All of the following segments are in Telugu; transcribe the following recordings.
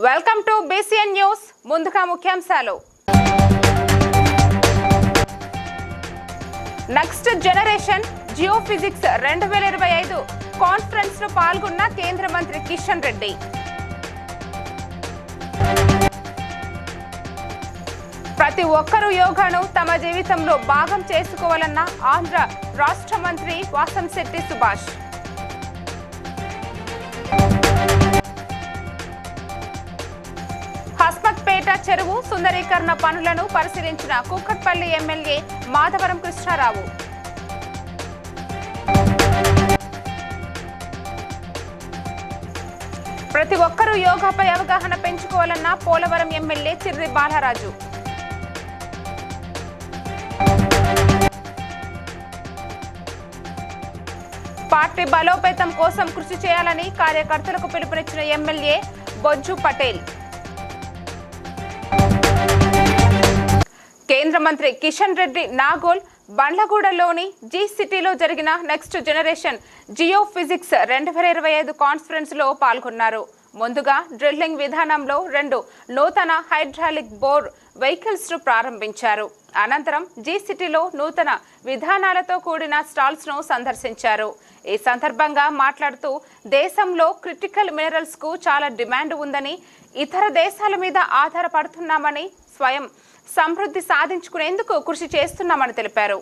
Welcome to BCN news. ముందుగా ముఖ్యాంశాలు. నెక్స్ట్ జనరేషన్ జియోఫిజిక్స్ 2025 కాన్ఫరెన్స్ లో పాల్గొన్న కేంద్ర మంత్రి కిషన్ రెడ్డి. ప్రతి ఒక్కరూ యోగాను తమ జీవితంలో భాగం చేసుకోవాలన్న ఆంధ్ర రాష్ట్ర మంత్రి వాసంశెట్టి సుభాష్. హస్మత్పేట చెరువు సుందరీకరణ పనులను పరిశీలించిన కూకట్పల్లి ఎమ్మెల్యే మాధవరం కృష్ణారావు. ప్రతి ఒక్కరూ యోగాపై అవగాహన పెంచుకోవాలన్న పోలవరం ఎమ్మెల్యే చిర్రి బాలరాజు. పార్టీ బలోపేతం కోసం కృషి చేయాలని కార్యకర్తలకు పిలుపునిచ్చిన ఎమ్మెల్యే బొజ్జు పటేల్. కేంద్ర మంత్రి కిషన్ రెడ్డి నాగోల్ బండ్లగూడలోని జీ సిటీలో జరిగిన నెక్స్ట్ జనరేషన్ జియోఫిజిక్స్ 2025 కాన్ఫరెన్స్ లో పాల్గొన్నారు. ముందుగా డ్రిల్లింగ్ విధానంలో 2 నూతన హైడ్రాలిక్ బోర్ వెహికల్స్ ను ప్రారంభించారు. అనంతరం జీ సిటీలో నూతన విధానాలతో కూడిన స్టాల్స్ ను సందర్శించారు. ఈ సందర్భంగా మాట్లాడుతూ దేశంలో క్రిటికల్ మినరల్స్ కు చాలా డిమాండ్ ఉందని, ఇతర దేశాల మీద ఆధారపడుతున్నామని, స్వయం సమృద్ధి సాధించుకునేందుకు కృషి చేస్తున్నామని తెలిపారు.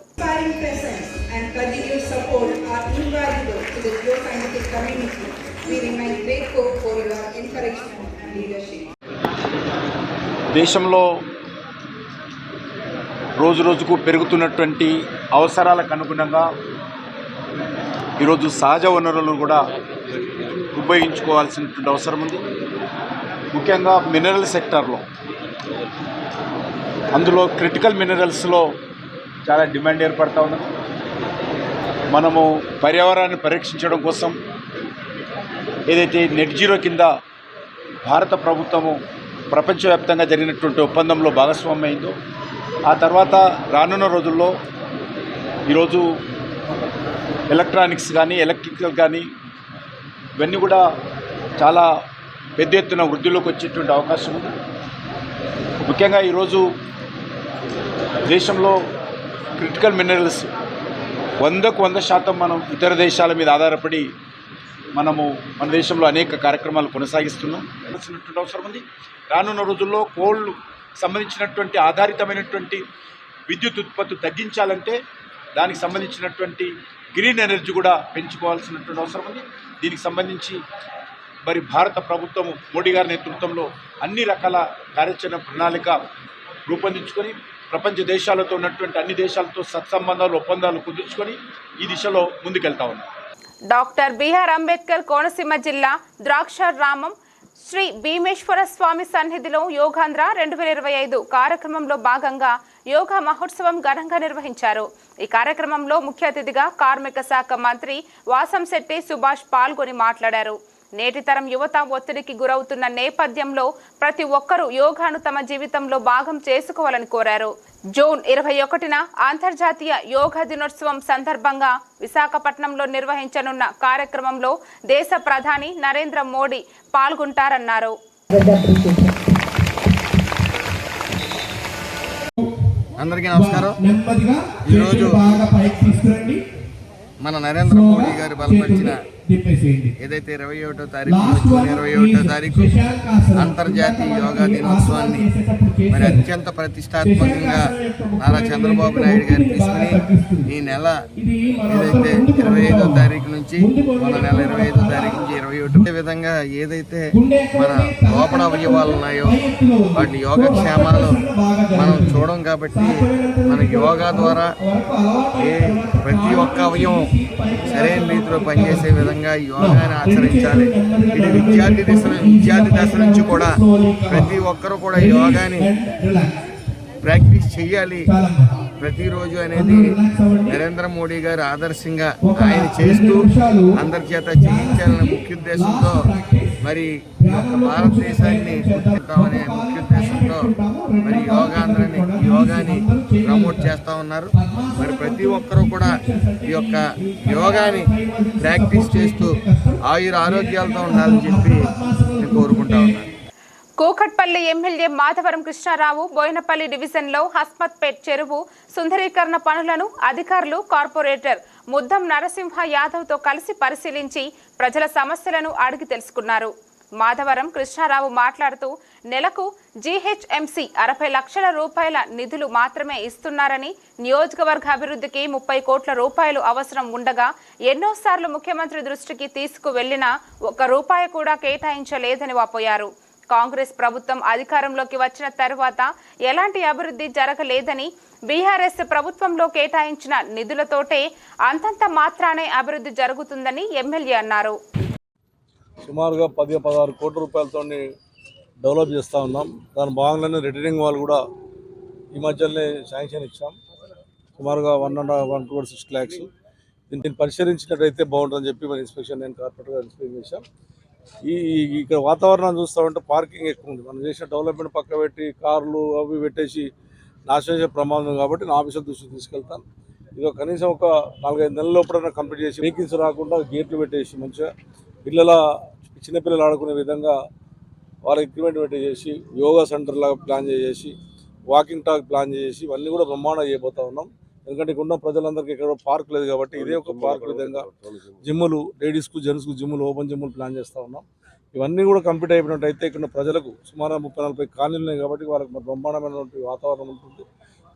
దేశంలో రోజు రోజుకు పెరుగుతున్నటువంటి అవసరాలకు అనుగుణంగా ఈరోజు సహజ వనరులను కూడా ఉపయోగించుకోవాల్సినటువంటి అవసరం ఉంది. ముఖ్యంగా మినరల్ సెక్టార్లో, అందులో క్రిటికల్ మినరల్స్లో చాలా డిమాండ్ ఏర్పడతా ఉన్నది. మనము పర్యావరణాన్ని పరీక్షించడం కోసం ఏదైతే నెట్ జీరో కింద భారత ప్రభుత్వము ప్రపంచవ్యాప్తంగా జరిగినటువంటి ఒప్పందంలో భాగస్వామ్యం అయిందో, ఆ తర్వాత రానున్న రోజుల్లో ఈరోజు ఎలక్ట్రానిక్స్ కానీ ఎలక్ట్రికల్ కానీ ఇవన్నీ కూడా చాలా పెద్ద ఎత్తున వృద్ధిలోకి వచ్చేటువంటి అవకాశం ఉంది. ముఖ్యంగా ఈరోజు దేశంలో క్రిటికల్ మినరల్స్ 100% మనం ఇతర దేశాల మీద ఆధారపడి మన దేశంలో అనేక కార్యక్రమాలు కొనసాగిస్తున్నాం. అవసరం ఉంది. రానున్న రోజుల్లో కోళ్ళు సంబంధించినటువంటి ఆధారితమైనటువంటి విద్యుత్ ఉత్పత్తి తగ్గించాలంటే దానికి సంబంధించినటువంటి గ్రీన్ ఎనర్జీ కూడా పెంచుకోవాల్సినటువంటి అవసరం ఉంది. దీనికి సంబంధించి మరి భారత ప్రభుత్వము మోడీ గారి నేతృత్వంలో అన్ని రకాల కార్యాచరణ ప్రణాళిక రూపొందించుకొని ప్రపంచ దేశాలతో ఉన్నటువంటి అన్ని దేశాలతో సత్సంబంధాలు, ఒప్పందాలు కుదుర్చుకొని ఈ దిశలో ముందుకెళ్తా ఉన్నాం. డాక్టర్ బిఆర్ అంబేద్కర్ కోనసీమ జిల్లా ద్రాక్షారామం శ్రీ భీమేశ్వర స్వామి సన్నిధిలో యోగాంధ్ర 2025 కార్యక్రమంలో భాగంగా యోగా మహోత్సవం ఘనంగా నిర్వహించారు. ఈ కార్యక్రమంలో ముఖ్య అతిథిగా కార్మిక శాఖ మంత్రి వాసంశెట్టి సుభాష్ పాల్గొని మాట్లాడారు. నేటి తరం యువత ఒత్తిడికి గురవుతున్న నేపథ్యంలో ప్రతి ఒక్కరూ యోగాను తమ జీవితంలో భాగం చేసుకోవాలని కోరారు. జూన్ 21న అంతర్జాతీయ యోగా దినోత్సవం సందర్భంగా విశాఖపట్నంలో నిర్వహించనున్న కార్యక్రమంలో దేశ ప్రధాని నరేంద్ర మోడీ పాల్గొంటారన్నారు. అందరికీ నమస్కారం. ఈరోజు మన నరేంద్ర మోడీ గారు బలపరిచిన ఏదైతే 21వ తారీఖు అంతర్జాతీయ యోగా దినోత్సవాన్ని మరి అత్యంత ప్రతిష్టాత్మకంగా నారా చంద్రబాబు నాయుడు గారు తీసుకుని ఈ నెల ఏదైతే 25వ తారీఖు నుంచి మన నెల 25వ తారీఖు నుంచి 21 విధంగా ఏదైతే మన లోపల అవయవాలు ఉన్నాయో వాటి యోగక్షేమాలు మనం చూడం కాబట్టి మన యోగా ద్వారా ప్రతి ఒక్క అవయవం సరైన రీతిలో పనిచేసే విధంగా యోగాని ఆచరించాలి. ఇది విద్యార్థి దశ నుంచి కూడా ప్రతి ఒక్కరూ కూడా యోగాని ప్రాక్టీస్ చేయాలి ప్రతిరోజు అనేది నరేంద్ర మోడీ గారు ఆదర్శంగా ఆయన చేస్తూ అందరి చేత చేయించాలనే ముఖ్య ఉద్దేశంతో మరి భారతదేశాన్ని గుర్తిద్దామనే ముఖ్య ఉద్దేశంతో మరి యోగాని ప్రమోట్ చేస్తూ ఉన్నారు. మరి ప్రతి ఒక్కరూ కూడా ఈ యొక్క యోగాని ప్రాక్టీస్ చేస్తూ ఆరోగ్యాలతో ఉండాలని చెప్పి నేను కోరుకుంటా ఉన్నాను. కూకట్పల్లి ఎమ్మెల్యే మాధవరం కృష్ణారావు బోయినపల్లి డివిజన్లో హస్మత్పేట్ చెరువు సుందరీకరణ పనులను అధికారులు కార్పొరేటర్ ముద్దం నరసింహ యాదవ్తో కలిసి పరిశీలించి ప్రజల సమస్యలను అడిగి తెలుసుకున్నారు. మాధవరం కృష్ణారావు మాట్లాడుతూ నెలకు జీహెచ్ఎంసీ 60 లక్షల రూపాయల నిధులు మాత్రమే ఇస్తున్నారని, నియోజకవర్గ అభివృద్ధికి 30 కోట్ల రూపాయలు అవసరం ఉండగా ఎన్నోసార్లు ముఖ్యమంత్రి దృష్టికి తీసుకువెళ్లినా ₹1 కూడా కేటాయించలేదని వాపోయారు. కాంగ్రెస్ ప్రభుత్వం అధికారంలోకి వచ్చిన తర్వాత ఎలాంటి అభివృద్ధి జరగలేదని, బీఆర్ఎస్ ప్రభుత్వంలో కేటాయించిన నిధులతోటే అంతంత మాత్రానే అభివృద్ధి జరుగుతుందని ఎమ్మెల్యే అన్నారు. సుమారుగా 10-16 కోట్ల రూపాయలతో డెవలప్ చేస్తూ ఉన్నాం. దాని భాగంగానే రిటర్నింగ్ వాళ్ళు కూడా ఈ మధ్యలోనే శాంక్షన్ ఇచ్చాం. సుమారుగా 1.6 lakhs. దీన్ని పరిశీలించినట్టయితే బాగుంటుందని చెప్పి మన ఇన్స్పెక్షన్ నేను కార్పొరేట్గా ఇన్స్పెక్షన్ చేశాం. ఇక్కడ వాతావరణం చూస్తామంటే పార్కింగ్ ఎక్కువ ఉంది. మనం చేసిన డెవలప్మెంట్ పక్క పెట్టి కార్లు అవి పెట్టేసి నాశనం చేసే ప్రమాదం కాబట్టి నా ఆఫీసర్ దృష్టికి తీసుకెళ్తాను. ఇది కనీసం ఒక 4-5 నెలల లోపల కంప్లీట్ చేసి వెహికల్స్ రాకుండా గేట్లు పెట్టేసి మంచిగా చిన్నపిల్లలు ఆడుకునే విధంగా వాళ్ళకి అగ్రిమెంట్ పెట్టేసి యోగా సెంటర్ లాగా ప్లాన్ చేసి వాకింగ్ ట్రాక్ ప్లాన్ చేసి ఇవన్నీ కూడా బ్రహ్మాండంగా చేయబోతా ఉన్నాం. ఎందుకంటే ఇక్కడ ఉన్న ప్రజలందరికీ ఇక్కడ పార్క్ లేదు కాబట్టి ఇదే ఒక పార్క్ విధంగా జిమ్ములు, లేడీస్కు జెంట్స్కు జిమ్ములు, ఓపెన్ జిమ్ములు ప్లాన్ చేస్తూ ఉన్నాం. ఇవన్నీ కూడా కంప్లీట్ అయిపోయినట్టయితే ఇక్కడ ప్రజలకు సుమారు 30-40 కాలనీలు ఉన్నాయి కాబట్టి వాళ్ళకి బ్రహ్మాండమైనటువంటి వాతావరణం ఉంటుంది.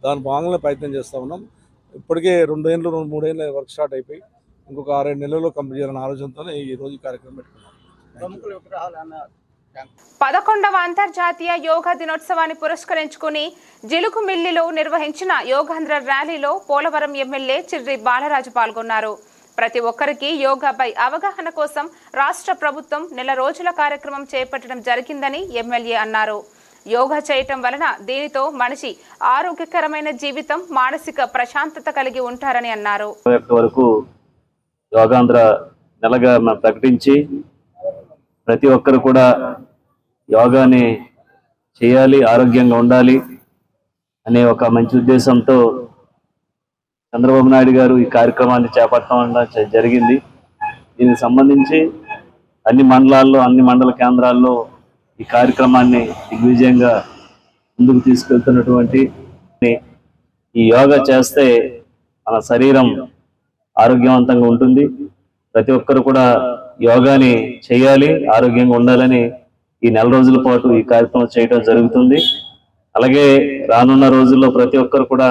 దాని భాగంగా ప్రయత్నం చేస్తూ ఉన్నాం. ఇప్పటికే 2 ఏళ్ళు 3 ఏళ్ళ వర్క్ స్టార్ట్ అయిపోయి ఇంకొక 6-7 నెలల్లో కంప్లీట్ చేయాలనే ఆలోచనతోనే ఈరోజు ఈ కార్యక్రమం పెట్టుకున్నాం. 11వ అంతర్జాతీయ యోగా దినోత్సవాన్ని పురస్కరించుకుని జిలుగుమిల్లిలో నిర్వహించిన యోగాంధ్ర ర్యాలీలో పోలవరం ఎమ్మెల్యే చిర్రి బాలరాజు పాల్గొన్నారు. ప్రతి ఒక్కరికి యోగాపై అవగాహన కోసం రాష్ట్ర ప్రభుత్వం నెల రోజుల కార్యక్రమం చేపట్టడం జరిగిందని ఎమ్మెల్యే అన్నారు. యోగా చేయటం వలన దీనితో మనిషి ఆరోగ్యకరమైన జీవితం, మానసిక ప్రశాంతత కలిగి ఉంటారని అన్నారు. వరకు యోగాంధ్ర నెలగా ప్రకటించి ప్రతి ఒక్కరు కూడా యోగాని చేయాలి, ఆరోగ్యంగా ఉండాలి అనే ఒక మంచి ఉద్దేశంతో చంద్రబాబు నాయుడు గారు ఈ కార్యక్రమాన్ని చేపట్టడం జరిగింది. దీనికి సంబంధించి అన్ని మండలాల్లో, అన్ని మండల కేంద్రాల్లో ఈ కార్యక్రమాన్ని దిగ్విజయంగా ముందుకు తీసుకెళ్తున్నటువంటి ఈ యోగా చేస్తే మన శరీరం ఆరోగ్యవంతంగా ఉంటుంది. ప్రతి ఒక్కరు కూడా యోగాని చేయాలి, ఆరోగ్యంగా ఉండాలని ఈ నెల రోజుల పాటు ఈ కార్యక్రమం చేయడం జరుగుతుంది. అలాగే రానున్న రోజుల్లో ప్రతి ఒక్కరు కూడా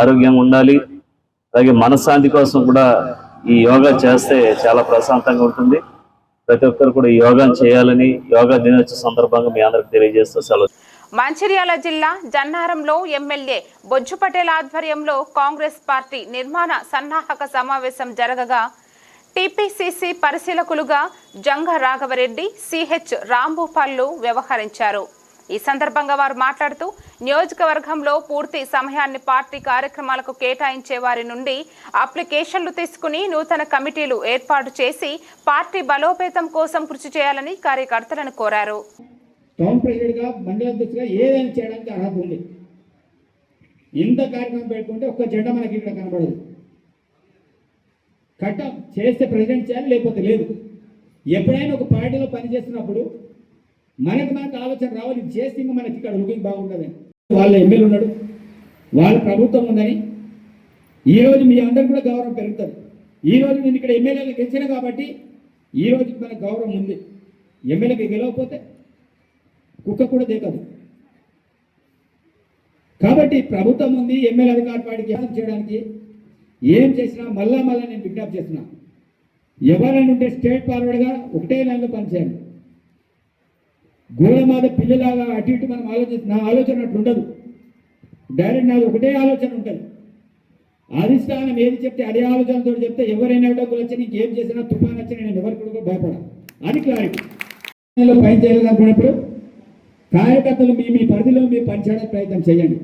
ఆరోగ్యంగా ఉండాలి. అలాగే మనశ్శాంతి కోసం కూడా ఈ యోగా చేస్తే చాలా ప్రశాంతంగా ఉంటుంది. ప్రతి ఒక్కరు కూడా ఈ యోగాని చేయాలని యోగా దినోత్సవ సందర్భంగా మీ అందరికి తెలియజేస్తూ సెలవు. మంచిర్యాల జిల్లా జన్నారంలో ఎమ్మెల్యే బొజ్జు పటేల్ ఆధ్వర్యంలో కాంగ్రెస్ పార్టీ నిర్మాణ సన్నాహక సమావేశం జరగగా టీపీసీసీ పరిశీలకులుగా జంగ రాఘవరెడ్డి, సిహెచ్ రాంభూపాల్లు వ్యవహరించారు. ఈ సందర్భంగా వారు మాట్లాడుతూ నియోజకవర్గంలో పూర్తి సమయాన్ని పార్టీ కార్యక్రమాలకు కేటాయించే వారి నుండి అప్లికేషన్లు తీసుకుని నూతన కమిటీలు ఏర్పాటు చేసి పార్టీ బలోపేతం కోసం కృషి చేయాలని కార్యకర్తలను కోరారు. టౌన్ ప్రెసిడెంట్గా, మండల అధ్యక్షుడిగా ఏదైనా చేయడానికి అర్హత ఉంది. ఇంత కార్యక్రమం పెట్టుకుంటే ఒక్క జెండా మనకి ఇక్కడ కనబడదు. కట్టం చేస్తే ప్రెసిడెంట్ చేయాలి, లేకపోతే లేదు. ఎప్పుడైనా ఒక పార్టీలో పనిచేస్తున్నప్పుడు మనకు ఆలోచన రావాలి, ఇది చేస్తే ఇంకా మనకి ఇక్కడ లుకింగ్ బాగుంటుందని. వాళ్ళ ఎమ్మెల్యే ఉన్నాడు, వాళ్ళ ప్రభుత్వం ఉందని ఈరోజు మీ అందరికి కూడా గౌరవం పెరుగుతుంది. ఈరోజు నేను ఇక్కడ ఎమ్మెల్యేలు గెలిచిన కాబట్టి ఈరోజు మనకు గౌరవం ఉంది. ఎమ్మెల్యేకి గెలవకపోతే కుక్క కూడా దేకదు. కాబట్టి ప్రభుత్వం ఉంది, ఎమ్మెల్యే అధికార పార్టీకి చేయడానికి ఏం చేసినా మళ్ళా నేను విజ్ఞప్తి చేస్తున్నా, ఎవరైనా ఉంటే స్టేట్ ఫార్వర్డ్గా ఒకటే లైన్లో పనిచేయండి. గోడమాద పిల్లలాగా అటు ఇటు మనం నా ఆలోచన అట్లా ఉండదు. డైరెక్ట్ నాది ఒకటే ఆలోచన ఉంటుంది. అధిష్టానం ఏది చెప్తే అదే ఆలోచనతో చెప్తే ఎవరైనా డబ్బులు వచ్చి నీకు ఏం చేసినా తుఫాన్ వచ్చినా నేను ఎవరికి కూడా భయపడా. అది క్లారిటీ. పని చేయాలనుకున్నప్పుడు కార్యకర్తలు మీ పరిధిలో మీరు పనిచేయడానికి ప్రయత్నం చేయండి.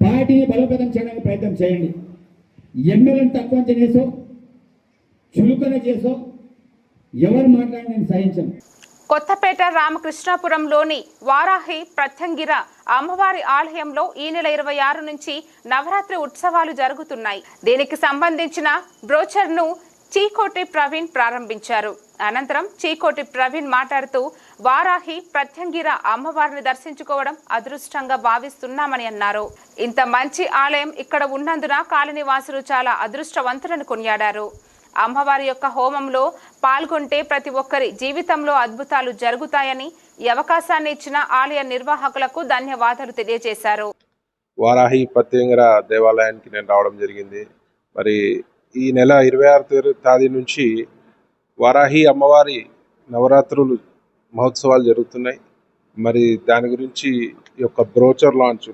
పార్టీని బలోపేతం చేయడానికి ప్రయత్నం చేయండి. ఎమ్మెల్యేని తక్కువ చేసో చులుకన చేసో ఎవరు మాట్లాడి నేను సహించను. కొత్తపేట రామకృష్ణాపురంలోని వారాహి ప్రత్యంగిర అమ్మవారి ఆలయంలో ఈ నెల 26 నుంచి నవరాత్రి ఉత్సవాలు జరుగుతున్నాయి. దీనికి సంబంధించిన బ్రోచర్ను చీకోటి ప్రవీణ్ ప్రారంభించారు. అనంతరం చీకోటి ప్రవీణ్ మాట్లాడుతూ వారాహి ప్రత్యంగిర అమ్మవారిని దర్శించుకోవడం అదృష్టంగా భావిస్తున్నామని అన్నారు. ఇంత మంచి ఆలయం ఇక్కడ ఉన్నందున కాలనీవాసులు చాలా అదృష్టవంతులను కొనియాడారు. అమ్మవారి యొక్క హోమంలో పాల్గొంటే ప్రతి ఒక్కరి జీవితంలో అద్భుతాలు జరుగుతాయని ఈ అవకాశాన్ని ఇచ్చిన ఆలయ నిర్వాహకులకు ధన్యవాదాలు తెలియజేశారు. వారాహి ప్రత్యంగిర దేవాలయానికి నేను రావడం జరిగింది. మరి ఈ నెల 26 తేదీ నుంచి వారాహి అమ్మవారి నవరాత్రులు మహోత్సవాలు జరుగుతున్నాయి. మరి దాని గురించి ఈ యొక్క బ్రోచర్ లాంచ్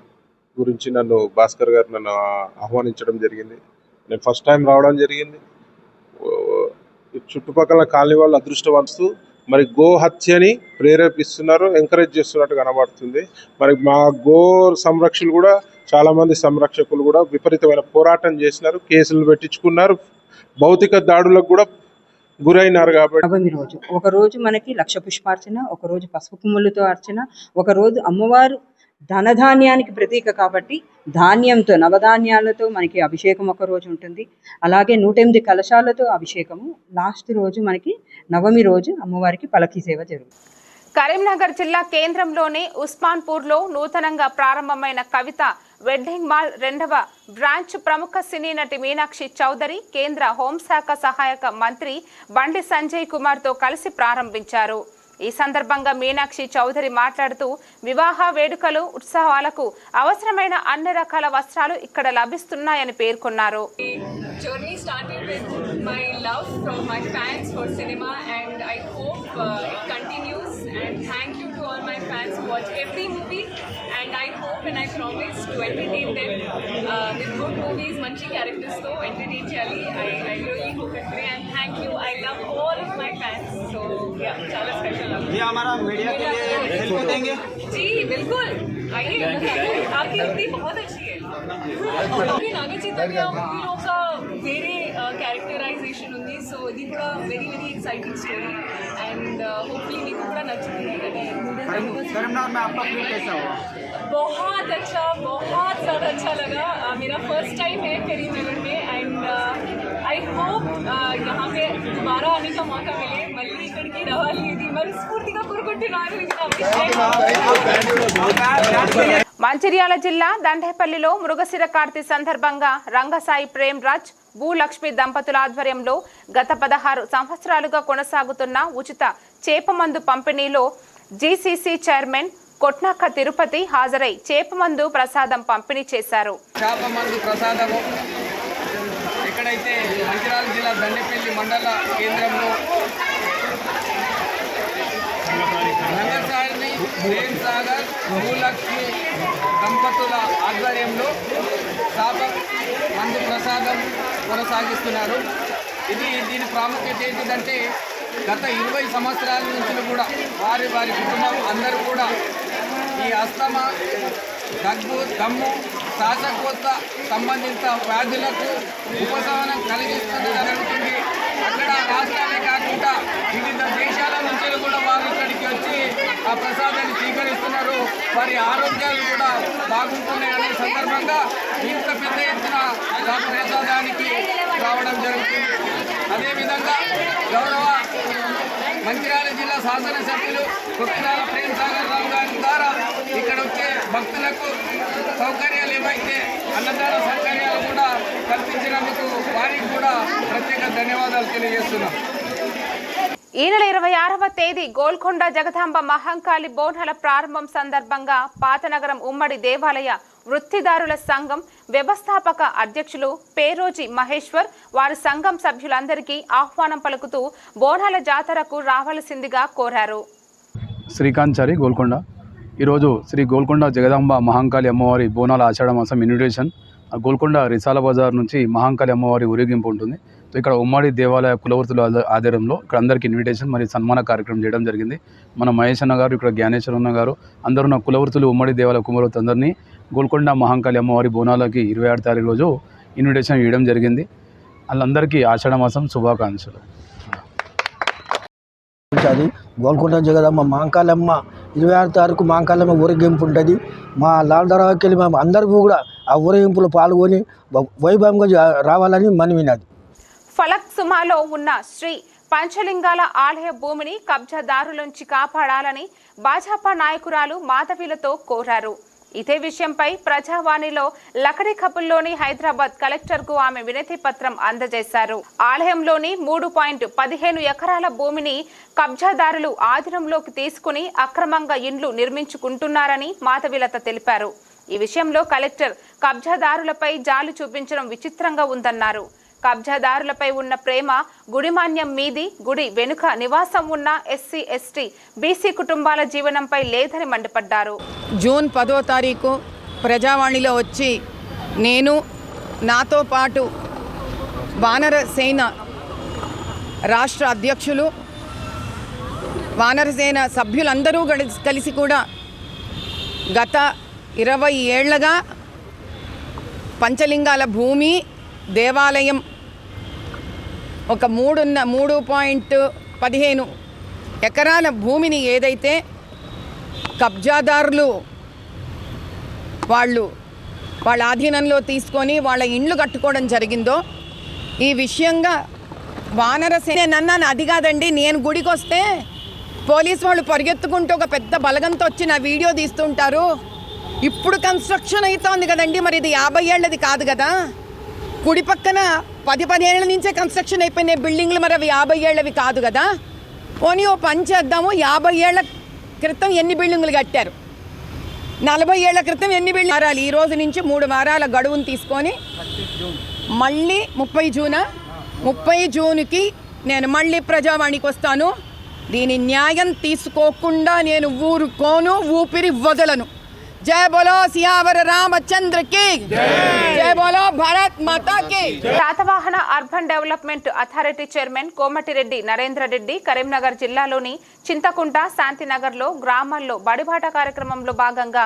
గురించి నన్ను భాస్కర్ గారు నన్ను ఆహ్వానించడం జరిగింది. నేను ఫస్ట్ టైం రావడం జరిగింది. చుట్టుపక్కల కాలనీ వాళ్ళు అదృష్టవంతు మరి గో హత్యని ప్రేరేపిస్తున్నారు, ఎంకరేజ్ చేస్తున్నట్టు కనబడుతుంది. మరి మా గో సంరక్షకులు కూడా చాలామంది సంరక్షకులు కూడా విపరీతమైన పోరాటం చేసినారు, కేసులు పెట్టించుకున్నారు, భౌతిక దాడులకు కూడా గురైనారు. కాబట్టి నవమి రోజు ఒకరోజు మనకి లక్ష పుష్పార్చన, ఒకరోజు పసుపు కుమ్ములతో అర్చన, ఒకరోజు అమ్మవారు ధనధాన్యానికి ప్రతీక కాబట్టి ధాన్యంతో నవధాన్యాలతో మనకి అభిషేకం ఒక రోజు ఉంటుంది. అలాగే 108 కలశాలతో అభిషేకము. లాస్ట్ రోజు మనకి నవమి రోజు అమ్మవారికి పలకీ సేవ జరుగుతుంది. కరీంనగర్ జిల్లా కేంద్రంలోని ఉస్మాన్పూర్లో నూతనంగా ప్రారంభమైన కవిత వెడ్డింగ్ మాల్ 2వ బ్రాంచ్ ప్రముఖ సినీ నటి మీనాక్షి చౌదరి కేంద్ర హోంశాఖ సహాయక మంత్రి బండి సంజయ్ కుమార్తో కలిసి ప్రారంభించారు. ఈ సందర్భంగా మీనాక్షి చౌదరి మాట్లాడుతూ వివాహ వేడుకలు ఉత్సవాలకు అవసరమైన అన్ని రకాల వస్త్రాలు ఇక్కడ లభిస్తున్నాయని పేర్కొన్నారు. Journey started with my love from my fans for cinema and I hope it continues, and thank you to all my fans who watch every movie, and I hope and I promise to entertain them with good movies, manchi characters to entertain chali. I really hope it will, and thank you. I love all of my fans, so yeah, chala special love. ये हमारा मीडिया के लिए हेल्प देंगे जी बिल्कुल, आइए, आपकी मूवी बहुत अच्छी है. नागा चैतन्य मूवीలో ఒక వేరే క్యారెక్టరైజేషన్ ఉంది. సో ఇది కూడా very very exciting story and hopefully మీకు కూడా నచ్చుతుంది. करीमनगर में आपका फील कैसा हुआ? बहुत अच्छा, बहुत ज़्यादा अच्छा लगा. मेरा फर्स्ट टाइम है करीमनगर में एंड आई होप यहाँ पे दोबारा आने का मौका मिले. మళ్ళీ ఇక్కడికి రావాలి ఇది మనస్ఫూర్తిగా కోరుకుంటున్నాను. మంచిర్యాల జిల్లా దండేపల్లిలో మృగశిర కార్తీ సందర్భంగా రంగసాయి ప్రేమ్ రాజ్ భూలక్ష్మి దంపతుల ఆధ్వర్యంలో గత 16 సంవత్సరాలుగా కొనసాగుతున్న ఉచిత చేపమందు పంపిణీలో జీసీసీ చైర్మన్ కొట్నాక తిరుపతి హాజరై చేపమందు ప్రసాదం పంపిణీ చేశారు. చేపమందు ప్రసాదము ఎక్కడైతే మంచిర్యాల జిల్లా దండేపల్లి మండల కేంద్రంలో రంగసాయి ప్రేమ్ సాగర్ భూలక్ష్మి దంపతుల ఆధ్వర్యంలో చేప మందు ప్రసాదం కొనసాగిస్తున్నారు. దీని ప్రాముఖ్యత ఏంటిదంటే గత 20 సంవత్సరాల నుంచి కూడా వారి కుటుంబం అందరూ కూడా ఈ అస్తమా, దగ్గు, దమ్ము, శ్వాసకోశ సంబంధిత వ్యాధులకు ఉపశమనం కలిగిస్తుంది జరుగుతుంది. అక్కడ రాష్ట్రాలే కాకుండా వివిధ దేశాల నుంచి కూడా వారు ఇక్కడికి వచ్చి ఆ ప్రసాదాన్ని స్వీకరిస్తున్నారు. వారి ఆరోగ్యాలు కూడా బాగుంటున్నాయి అనే సందర్భంగా ఇంత పెద్ద ఎత్తున ప్రసాదానికి రావడం జరుగుతుంది. అదేవిధంగా గౌరవ మంచిర్యాల జిల్లా శాసనసభ్యులు కొట్నాల ప్రేమ్ సాగర్ రావు గారి ద్వారా ఇక్కడ వచ్చే భక్తులకు సౌకర్యాలు ఏవైతే అన్నదాన సౌకర్యాలు కూడా కల్పించినందుకు వారికి కూడా ప్రత్యేక ధన్యవాదాలు తెలియజేస్తున్నాం. ఈ నెల 26వ తేదీ గోల్కొండ జగదాంబ మహంకాళి బోనాల ప్రారంభం సందర్భంగా పాతనగరం ఉమ్మడి దేవాలయ వృత్తిదారుల సంఘం వ్యవస్థాపక అధ్యక్షులు పేరోజీ మహేశ్వర్ వారి సంఘం సభ్యులందరికీ ఆహ్వానం పలుకుతూ బోనాల జాతరకు రావాల్సిందిగా కోరారు. శ్రీకాంత్ గోల్కొండ ఈరోజు శ్రీ గోల్కొండ జగదాంబ మహంకాళి అమ్మవారి బోనాల ఆషాఢ మాసం ఇన్విటేషన్ గోల్కొండ రిసాల బజార్ నుంచి మహంకాళి అమ్మవారి ఊరేగింపు ఉంటుంది. సో ఇక్కడ ఉమ్మడి దేవాలయ కులవృత్తుల ఆధ్వర్యంలో ఇక్కడ అందరికీ ఇన్విటేషన్ మరియు సన్మాన కార్యక్రమం చేయడం జరిగింది. మన మహేష్ అన్న గారు, ఇక్కడ జ్ఞానేశ్వర గారు అందరూ నా కులవృత్తులు ఉమ్మడి దేవాలయ కులవృత్తులు అందరినీ గోల్కొండ మహంకాళి అమ్మవారి బోనాలకి 26 తారీఖు రోజు ఇన్విటేషన్ ఇవ్వడం జరిగింది. వాళ్ళందరికీ ఆషాఢ మాసం శుభాకాంక్షలు. గోల్కొండ జగదమ్మ మహంకాళమ్మ 26 తారీఖు మహంకాళమ్మ ఊరేగింపు ఉంటుంది. మా లాల్దరావుకి వెళ్ళి మేము అందరికీ కూడా ఆ ఊరేగింపులో పాల్గొని వైభవంగా రావాలని మనవినది. ఫలక్ సుమాలో ఉన్న శ్రీ పంచలింగాల ఆలయ భూమిని కబ్జాదారుల నుంచి కాపాడాలని భాజపా నాయకురాలు మాధవీలతో కోరారు. ఇదే విషయంపై ప్రజావాణిలో లకడీ కపుల్లోని హైదరాబాద్ కలెక్టర్కు ఆమె వినతి పత్రం అందజేశారు. ఆలయంలోని 3.15 ఎకరాల భూమిని కబ్జాదారులు ఆధీనంలోకి తీసుకుని అక్రమంగా ఇండ్లు నిర్మించుకుంటున్నారని మాధవీలత తెలిపారు. ఈ విషయంలో కలెక్టర్ కబ్జాదారులపై జాలి చూపించడం విచిత్రంగా ఉందన్నారు. కబ్జాదారులపై ఉన్న ప్రేమ గుడిమాన్యం మీది, గుడి వెనుక నివాసం ఉన్న ఎస్సీ, ఎస్టీ, బీసీ కుటుంబాల జీవనంపై లేదని మండిపడ్డారు. జూన్ 10వ తారీఖు ప్రజావాణిలో వచ్చి నేను, నాతో పాటు వానరసేన రాష్ట్ర అధ్యక్షులు, వానరసేన సభ్యులందరూ కలిసి కూడా గత 20 ఏళ్లుగా పంచలింగాల భూమి, దేవాలయం ఒక 3.15 ఎకరాల భూమిని ఏదైతే కబ్జాదారులు వాళ్ళ ఆధీనంలో తీసుకొని వాళ్ళ ఇండ్లు కట్టుకోవడం జరిగిందో, ఈ విషయంగా వానరసేన నన్నాను. అది కాదండి, నేను గుడికి వస్తే పోలీసు వాళ్ళు పరిగెత్తుకుంటూ ఒక పెద్ద బలగంతో వచ్చి నా వీడియో తీస్తుంటారు. ఇప్పుడు కన్స్ట్రక్షన్ అవుతోంది కదండి, మరి ఇది 50 ఏళ్ళది కాదు కదా. కుడి పక్కన 10 ఏళ్ల నుంచే కన్స్ట్రక్షన్ అయిపోయిన బిల్డింగ్లు, మరి అవి 50 ఏళ్ళవి కాదు కదా. పోనీ ఓ పని చేద్దాము, 50 ఏళ్ల క్రితం ఎన్ని బిల్డింగులు కట్టారు, 40 ఏళ్ల క్రితం ఎన్ని బిల్డింగ్ వారాలు, ఈ రోజు నుంచి 3 వారాల గడువును తీసుకొని మళ్ళీ 30 జూన్కి నేను మళ్ళీ ప్రజావాణికి వస్తాను. దీని న్యాయం తీసుకోకుండా నేను ఊరుకోను, ఊపిరి వదలను. జై బోలో సియావర రామచంద్ర కి జై బోలో భారత్ మాతా కి. Satavahana urban development authority chairman Komatireddy Narendra Reddy Karimnagar జిల్లాలోని చింతకుంట, శాంతినగర్లో గ్రామాల్లో బడిబాట కార్యక్రమంలో భాగంగా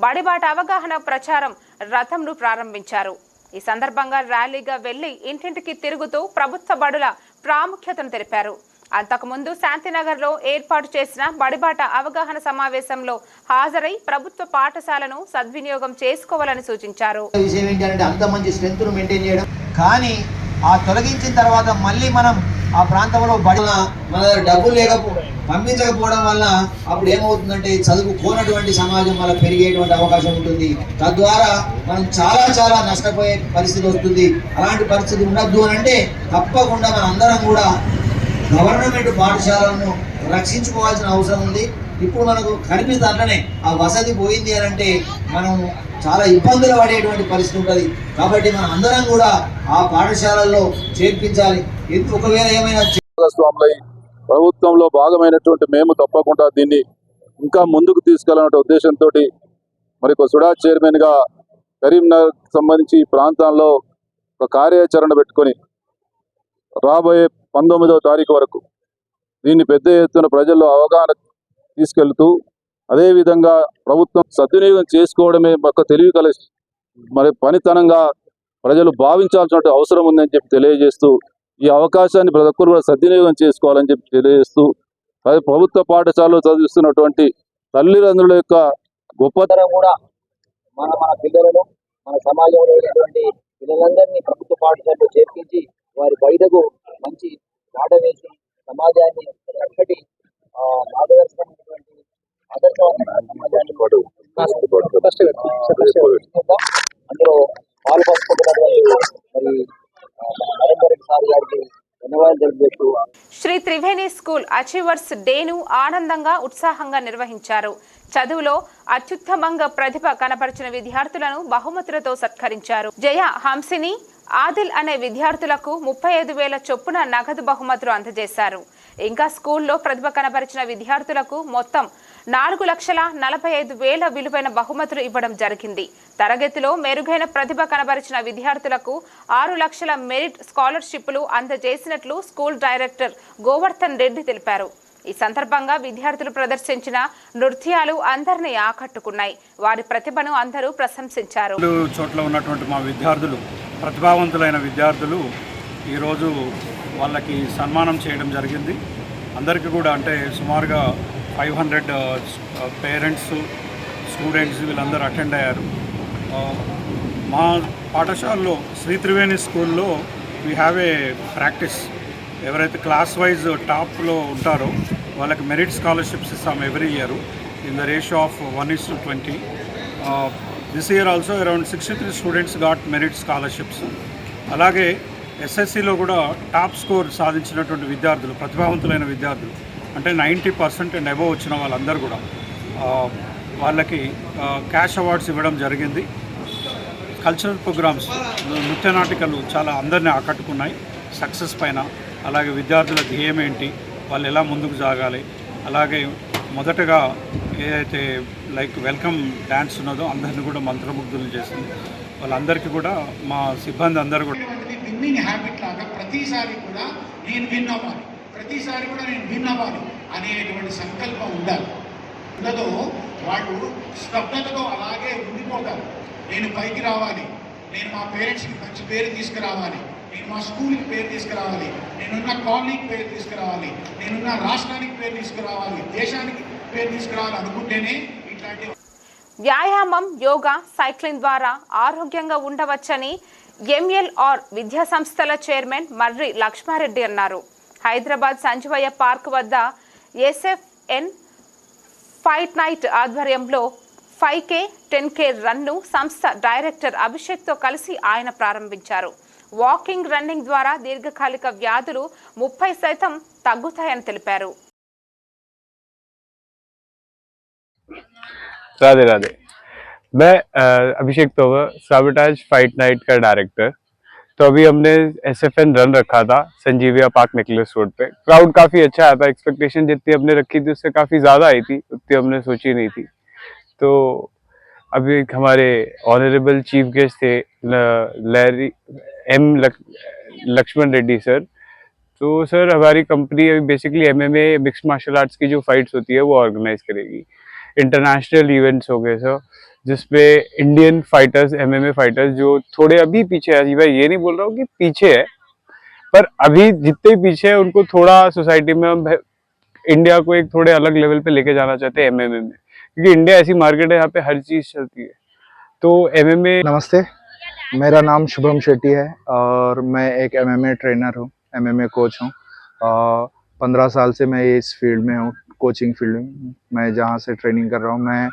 బడిబాట అవగాహన ప్రచారం రథంను ప్రారంభించారు. ఈ సందర్భంగా ర్యాలీగా వెళ్లి ఇంటింటికి తిరుగుతూ ప్రభుత్వ బడుల ప్రాముఖ్యతను తెలిపారు. అంతకుముందు శాంతినగర్లో ఏర్పాటు చేసిన బడిబాట అవగాహన సమావేశంలో హాజరై ప్రభుత్వ పాఠశాలను సద్వినియోగం చేసుకోవాలని సూచించారు. విషయం ఏంటంటే అంత మంచి స్ట్రెంత్ను మెయింటైన్ చేయడం, కానీ ఆ తొలగించిన తర్వాత మళ్ళీ మనం ఆ ప్రాంతంలో మన డబ్బులు పంపించకపోవడం వల్ల అప్పుడు ఏమవుతుందంటే చదువుకోనటువంటి సమాజం వల్ల పెరిగేటువంటి అవకాశం ఉంటుంది. తద్వారా మనం చాలా నష్టపోయే పరిస్థితి వస్తుంది. అలాంటి పరిస్థితి ఉండద్దు అని అంటే తప్పకుండా మన అందరం కూడా గవర్నమెంట్ పాఠశాలను రక్షించుకోవాల్సిన అవసరం ఉంది. ఇప్పుడు మనకు కనిపిస్తుంది అట్లనే ఆ వసతి పోయింది అని అంటే మనం చాలా ఇబ్బందులు పడేటువంటి పరిస్థితి ఉంటుంది. కాబట్టి మనం అందరం కూడా ఆ పాఠశాలల్లో చేర్పించాలి. ఒకవేళ ఏమైనా భాగస్వాములై ప్రభుత్వంలో భాగమైనటువంటి మేము తప్పకుండా దీన్ని ఇంకా ముందుకు తీసుకెళ్లనే ఉద్దేశంతో మరి సుడా చైర్మన్గా కరీంనగర్ సంబంధించి ఈ ప్రాంతాల్లో ఒక కార్యాచరణ పెట్టుకొని రాబోయే 19వ తారీఖు వరకు దీన్ని పెద్ద ఎత్తున ప్రజల్లో అవగాహన తీసుకెళ్తూ, అదేవిధంగా ప్రభుత్వం సద్వినియోగం చేసుకోవడమే ఒక తెలివి మరి పనితనంగా ప్రజలు భావించాల్సిన అవసరం ఉందని చెప్పి తెలియజేస్తూ, ఈ అవకాశాన్ని ప్రతి ఒక్కరు కూడా సద్వినియోగం చేసుకోవాలని చెప్పి తెలియజేస్తూ, ప్రభుత్వ పాఠశాలలో చదివిస్తున్నటువంటి తల్లిదండ్రుల యొక్క గొప్పతనం కూడా మన పిల్లలను, మన సమాజంలో ఉన్నటువంటి పిల్లలందరినీ ప్రభుత్వ పాఠశాలలో చేర్పించి వారి బయటకు మంచి మాట వేసి సమాజాన్ని చక్కటి మార్గదర్శకమైనటువంటి ఆదర్శవంతమైన సమాజాన్ని అందులో పాల్పంచుకుంటున్నటువంటి మరి నరేంద్ర రెడ్డి సార్ గారికి ధన్యవాదాలు తెలియజేస్తూ శ్రీ త్రివేణి స్కూల్ అచీవర్స్ డేను ఆనందంగా, ఉత్సాహంగా నిర్వహించారు. చదువులో అత్యుత్తమంగా ప్రతిభ కనపరిచిన విద్యార్థులను బహుమతులతో సత్కరించారు. జయ, హంసిని, ఆదిల్ అనే విద్యార్థులకు 35,000 చొప్పున నగదు బహుమతులు అందజేశారు. ఇంకా స్కూల్లో ప్రతిభ కనపరిచిన విద్యార్థులకు మొత్తం 4,45,000 విలువైన బహుమతులు ఇవ్వడం జరిగింది. తరగతిలో మెరుగైన ప్రతిభ కనబరిచిన విద్యార్థులకు 6 లక్షల మెరిట్ స్కాలర్షిప్లు అందజేసినట్లు స్కూల్ డైరెక్టర్ గోవర్ధన్ రెడ్డి తెలిపారు. ఈ సందర్భంగా విద్యార్థులు ప్రదర్శించిన నృత్యాలు అందరినీ ఆకట్టుకున్నాయి. వారి ప్రతిభను అందరూ ప్రశంసించారు. చోట్ల ఉన్నటువంటి మా విద్యార్థులు, ప్రతిభావంతులైన విద్యార్థులు ఈరోజు వాళ్ళకి సన్మానం చేయడం జరిగింది. అందరికీ కూడా అంటే సుమారుగా 500 పేరెంట్స్, స్టూడెంట్స్ వీళ్ళందరూ అటెండ్ అయ్యారు. మా పాఠశాలలో శ్రీ త్రివేణి స్కూల్లో వీ హ్యావ్ ఏ ప్రాక్టీస్ ఎవరైతే క్లాస్ వైజ్ టాప్లో ఉంటారో వాళ్ళకి మెరిట్ స్కాలర్షిప్స్ ఇస్తాం every year in the ratio of 1:20. This year also around 63 students got merit scholarships. అలాగే ఎస్ఎస్సిలో కూడా టాప్ స్కోర్ సాధించినటువంటి విద్యార్థులు, ప్రతిభావంతులైన విద్యార్థులు అంటే 90% అండ్ అబవ్ వచ్చిన వాళ్ళందరూ కూడా వాళ్ళకి క్యాష్ అవార్డ్స్ ఇవ్వడం జరిగింది. కల్చరల్ ప్రోగ్రామ్స్, నృత్య నాటికలు చాలా అందరినీ ఆకట్టుకున్నాయి సక్సెస్ పైన. అలాగే విద్యార్థుల ధ్యేయం ఏంటి, వాళ్ళు ఎలా ముందుకు సాగాలి, అలాగే మొదటగా ఏదైతే లైక్ వెల్కమ్ డ్యాన్స్ ఉన్నదో అందరినీ కూడా మంత్రముగ్ధులు చేసింది. వాళ్ళందరికీ కూడా మా సిబ్బంది అందరూ కూడా విన్నింగ్ హ్యాబిట్ లాగా ప్రతిసారి కూడా నేను విన్ అవ్వాలి, ప్రతిసారి కూడా నేను విన్ అవ్వాలి అనేటువంటి సంకల్పం ఉండాలి. ఉండదో వాళ్ళు స్తబ్దతతో అలాగే ఉండిపోతారు. నేను పైకి రావాలి, నేను మా పేరెంట్స్కి మంచి పేరు తీసుకురావాలి, నేను మా స్కూల్కి పేరు తీసుకురావాలి, నేనున్న కాలనీకి పేరు తీసుకురావాలి, నేనున్న రాష్ట్రానికి పేరు తీసుకురావాలి, దేశానికి పేరు తీసుకురావాలి అనుకుంటేనే ఇట్లాంటి వ్యాయామం, యోగా, సైక్లింగ్ ద్వారా ఆరోగ్యంగా ఉండవచ్చని ఎంఎల్ఆర్ విద్యా సంస్థల చైర్మన్ మర్రి లక్ష్మారెడ్డి అన్నారు. హైదరాబాద్ సంజీవయ్య పార్క్ వద్ద ఎస్ఎఫ్ఎన్ ఫైట్ నైట్ ఆధ్వర్యంలో 5K, 10K రన్ను సంస్థ డైరెక్టర్ అభిషేక్తో కలిసి ఆయన ప్రారంభించారు. వాకింగ్, రన్నింగ్ ద్వారా దీర్ఘకాలిక వ్యాధులు 30% తగ్గుతాయని తెలిపారు. राधे राधे। मैं अभिषेक तोवर, साबोटाज फाइट नाइट का डायरेक्टर। तो अभी हमने SFN रन रखा था संजीविया पार्क नेकलेस रोड पे। क्राउड काफ़ी अच्छा आया था, एक्सपेक्टेशन जितनी हमने रखी थी उससे काफ़ी ज़्यादा आई थी, उतनी हमने सोची नहीं थी। तो अभी हमारे ऑनरेबल चीफ गेस्ट थे लक्ष्मण रेड्डी सर। तो सर हमारी कंपनी अभी basically MMA mixed martial arts की जो फाइट्स होती है वो ऑर्गेनाइज करेगी। इंटरनेशनल इवेंट्स हो गए सर, जिसपे इंडियन फाइटर्स, MMA फाइटर्स जो थोड़े अभी पीछे है, मैं ये नहीं बोल रहा हूँ कि पीछे है, पर अभी जितने पीछे है उनको थोड़ा सोसाइटी में हम इंडिया को एक थोड़े अलग लेवल पे लेके जाना चाहते हैं MMA में, क्योंकि इंडिया ऐसी मार्केट है यहाँ पे हर चीज़ चलती है। तो MMA। नमस्ते, मेरा नाम शुभम शेट्टी है और मैं एक MMA ट्रेनर हूँ, MMA कोच हूँ। 15 साल से मैं इस फील्ड में हूँ, कोचिंग फील्ड में। मैं जहाँ से ट्रेनिंग कर रहा हूँ, मैं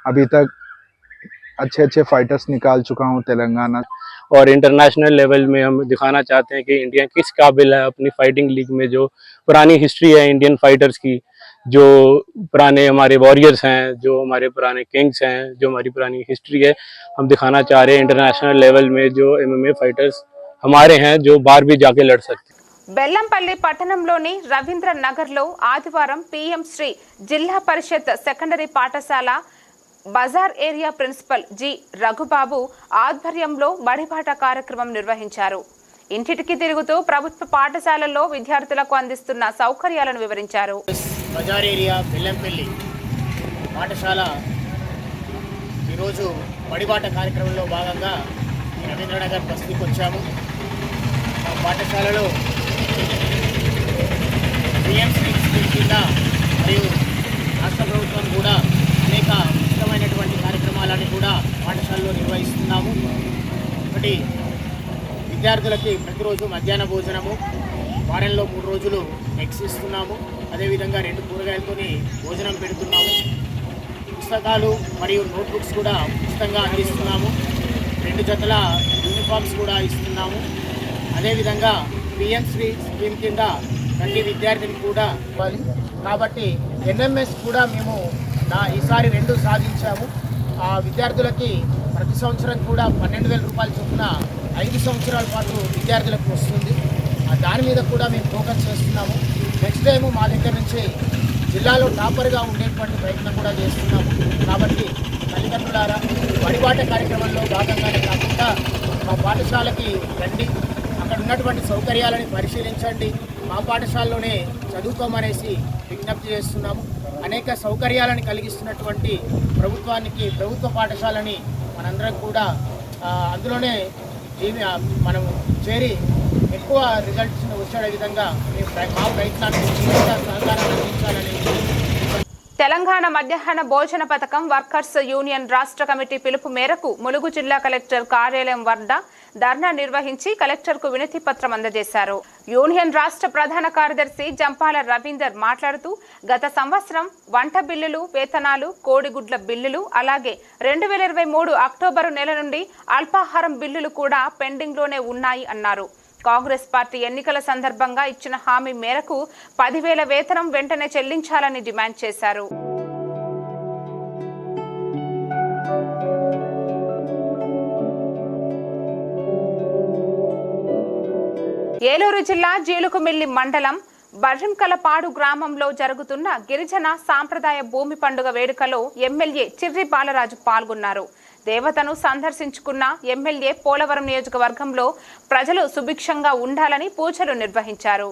अभी तक अच्छे फाइटर्स निकाल चुका हूँ तेलंगाना और इंटरनेशनल लेवल में हम दिखाना चाहते हैं कि इंडिया किस काबिल है अपनी फाइटिंग लीग में। जो पुरानी हिस्ट्री है इंडियन फाइटर्स की, जो पुराने हमारे वॉरियर्स हैं, जो हमारे पुराने किंग्स हैं, जो हमारी पुरानी हिस्ट्री है, हम दिखाना चाह रहे हैं इंटरनेशनल लेवल में जो MMA फाइटर्स हमारे हैं जो बाहर भी जाके लड़ सकते हैं। బెల్లంపల్లి పట్టణంలోని రవీంద్ర నగర్లో ఆదివారం PM శ్రీ జిల్లా పరిషత్ సెకండరీ పాఠశాల బజార్ ఏరియా ప్రిన్సిపల్ జి రఘుబాబు ఆధ్వర్యంలో బడిబాట కార్యక్రమం నిర్వహించారు. ఇంటింటికి తిరుగుతూ ప్రభుత్వ పాఠశాలల్లో విద్యార్థులకు అందిస్తున్న సౌకర్యాలను వివరించారు. బజార్ ఏరియా బెల్లంపల్లి పాఠశాల ఈరోజు బడిబాట కార్యక్రమంలో భాగంగా రవీంద్రనగర్ బస్తీకి వచ్చాము. మా పాఠశాలలో PMC స్కీమ్ కింద మరియు రాష్ట్ర ప్రభుత్వం కూడా అనేక ఉచితమైనటువంటి కార్యక్రమాలను కూడా పాఠశాలలో నిర్వహిస్తున్నాము. ఒకటి, విద్యార్థులకి ప్రతిరోజు మధ్యాహ్న భోజనము, వారంలో 3 రోజులు ఎగ్స్ ఇస్తున్నాము. అదేవిధంగా 2 కూరగాయలతోని భోజనం పెడుతున్నాము. పుస్తకాలు మరియు నోట్బుక్స్ కూడా ఉచితంగా అందిస్తున్నాము. 2 జతల యూనిఫామ్స్ కూడా ఇస్తున్నాము. అదేవిధంగా PMC స్కీమ్ కింద ప్రతి విద్యార్థిని కూడా ఇవ్వాలి. కాబట్టి NMS కూడా మేము ఈసారి 2 సాధించాము. ఆ విద్యార్థులకి ప్రతి సంవత్సరం కూడా 12,000 రూపాయల చొప్పున 5 సంవత్సరాల పాటు విద్యార్థులకు వస్తుంది. దాని మీద కూడా మేము ఫోకస్ చేస్తున్నాము. నెక్స్ట్ టైము మా దగ్గర నుంచి జిల్లాలో టాపర్గా ఉండేటువంటి ప్రయత్నం కూడా చేస్తున్నాము. కాబట్టి తల్లిదండ్రులారా, బడిబాట కార్యక్రమంలో భాగంగానే కాకుండా మా పాఠశాలకి రండి, అక్కడ ఉన్నటువంటి సౌకర్యాలను పరిశీలించండి, మా పాఠశాలలోనే చదువుకోమనేసి విజ్ఞప్తి చేస్తున్నాము. అనేక సౌకర్యాలను కలిగిస్తున్నటువంటి ప్రభుత్వానికి, ప్రభుత్వ పాఠశాలని మనందరం కూడా అందులోనే మనం చేరి ఎక్కువ రిజల్ట్స్ని వచ్చే విధంగా మా ప్రయత్నాన్ని సహకారం అందించాలని తెలంగాణ మధ్యాహ్న భోజన పథకం వర్కర్స్ యూనియన్ రాష్ట్ర కమిటీ పిలుపు మేరకు ములుగు జిల్లా కలెక్టర్ కార్యాలయం వద్ద ధర్నా నిర్వహించి కలెక్టర్కు వినతి పత్రం అందజేశారు. యూనియన్ రాష్ట్ర ప్రధాన కార్యదర్శి జంపాల రవీందర్ మాట్లాడుతూ గత సంవత్సరం వంట బిల్లులు, వేతనాలు, కోడిగుడ్ల బిల్లులు, అలాగే 2023 అక్టోబరు నెల నుండి అల్పాహారం బిల్లులు కూడా పెండింగ్లోనే ఉన్నాయి అన్నారు. కాంగ్రెస్ పార్టీ ఎన్నికల సందర్భంగా ఇచ్చిన హామీ మేరకు 10,000 వేతనం వెంటనే చెల్లించాలని డిమాండ్ చేశారు. ఏలూరు జిల్లా జీలుకుమిల్లి మండలం బర్రింకలపాడు గ్రామంలో జరుగుతున్న గిరిజన సాంప్రదాయ భూమి పండుగ వేడుకలో ఎమ్మెల్యే చిర్రి బాలరాజు పాల్గొన్నారు. దేవతను సందర్శించుకున్న ఎమ్మెల్యే పోలవరం నియోజకవర్గంలో ప్రజలు సుభిక్షంగా ఉండాలని పూజలు నిర్వహించారు.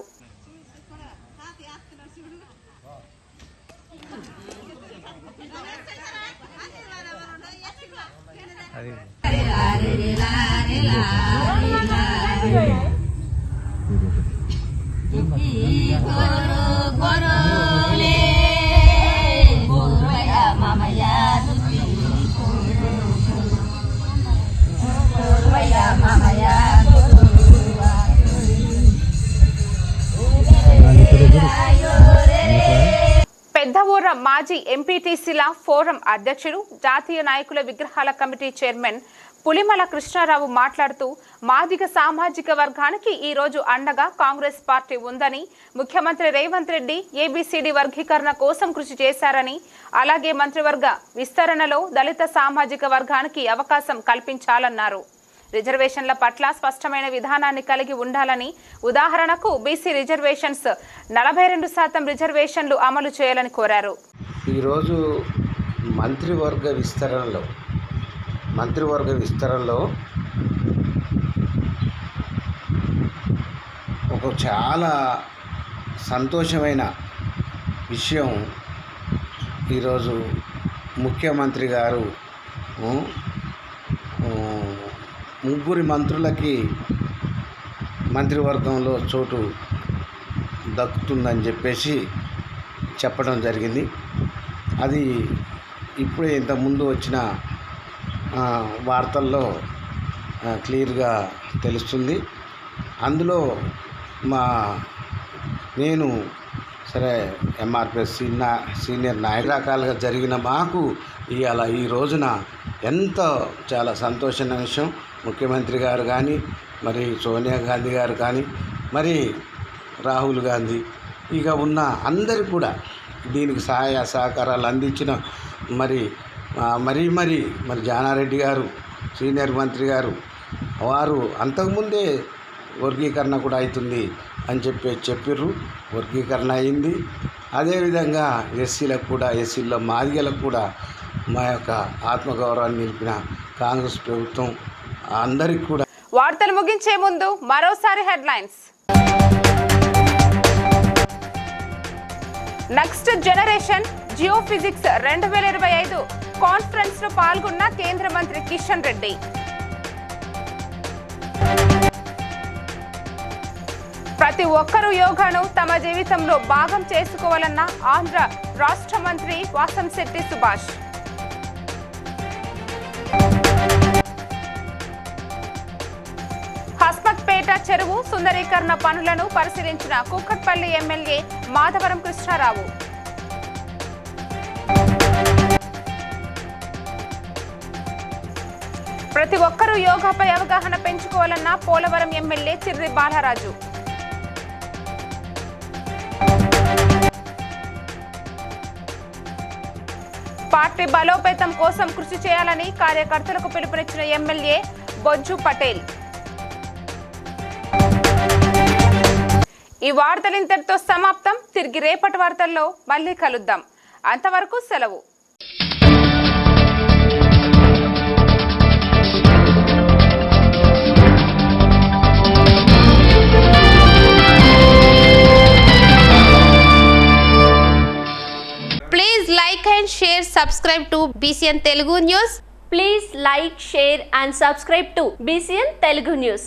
పెద్దవూర మాజీ ఎంపీటీసీల ఫోరం అధ్యక్షుడు, జాతీయ నాయకుల విగ్రహాల కమిటీ చైర్మన్ పులిమల కృష్ణారావు మాట్లాడుతూ మాదిగ సామాజిక వర్గానికి ఈ రోజు అండగా కాంగ్రెస్ పార్టీ ఉందని, ముఖ్యమంత్రి రేవంత్ రెడ్డి ఏబీసీడీ వర్గీకరణ కోసం కృషి చేశారని, అలాగే మంత్రివర్గ విస్తరణలో దళిత సామాజిక వర్గానికి అవకాశం కల్పించాలన్నారు. రిజర్వేషన్ల పట్ల స్పష్టమైన విధానాన్ని కలిగి ఉండాలని, ఉదాహరణకు బీసీ రిజర్వేషన్స్ 42% రిజర్వేషన్లు అమలు చేయాలని కోరారు. ఈరోజు మంత్రివర్గ విస్తరణలో ఒక చాలా సంతోషమైన విషయం ఈరోజు ముఖ్యమంత్రి గారు ముగ్గురి మంత్రులకి మంత్రివర్గంలో చోటు దక్కుతుందని చెప్పేసి చెప్పడం జరిగింది. అది ఇప్పుడే ఇంతకుముందు వచ్చిన వార్తల్లో క్లియర్గా తెలుస్తుంది. అందులో నేను సరే ఎంఆర్పిఎస్ సీనియర్ నాయకులు రకాలుగా జరిగిన మాకు ఇవాళ ఈ రోజున ఎంతో చాలా సంతోషమైన విషయం. ముఖ్యమంత్రి గారు కానీ, మరి సోనియా గాంధీ గారు కానీ, మరి రాహుల్ గాంధీ, ఇక ఉన్న అందరు కూడా దీనికి సహాయ సహకారాలు అందించిన మరి జానారెడ్డి గారు, సీనియర్ మంత్రి గారు, వారు అంతకుముందే వర్గీకరణ కూడా అవుతుంది అని చెప్పిర్రు. వర్గీకరణ అయింది. అదేవిధంగా ఎస్సీలో మాదిగలకు కూడా మా యొక్క ఆత్మగౌరవాన్ని నిలిపిన కాంగ్రెస్ ప్రభుత్వం అందరికి కూడా. వార్తలు ముగించే ముందు మరోసారి headlines. Next generation geophysics 2025 conference లో పాల్గొన్న కేంద్ర మంత్రి కిషన్ రెడ్డి. ప్రతి ఒక్కరూ యోగాను తమ జీవితంలో భాగం చేసుకోవాలన్న ఆంధ్ర రాష్ట్ర మంత్రి వాసంశెట్టి సుభాష్. హస్మత్పేట చెరువు సుందరీకరణ పనులను పరిశీలించిన కూకట్పల్లి ఎమ్మెల్యే మాధవరం కృష్ణారావు. ప్రతి ఒక్కరూ యోగాపై అవగాహన పెంచుకోవాలన్న పోలవరం ఎమ్మెల్యే చిర్రి బాలరాజు. పార్టీ బలోపేతం కోసం కృషి చేయాలని కార్యకర్తలకు పిలుపునిచ్చిన ఎమ్మెల్యే బొజ్జు పటేల్. ఈ వార్తలు ఇంతటితో సమాప్తం. తిరిగి రేపటి వార్తల్లో మళ్ళీ కలుద్దాం. అంతవరకు సెలవు. Please like and share, subscribe to BCN Telugu News. Please like, share and subscribe to BCN Telugu News.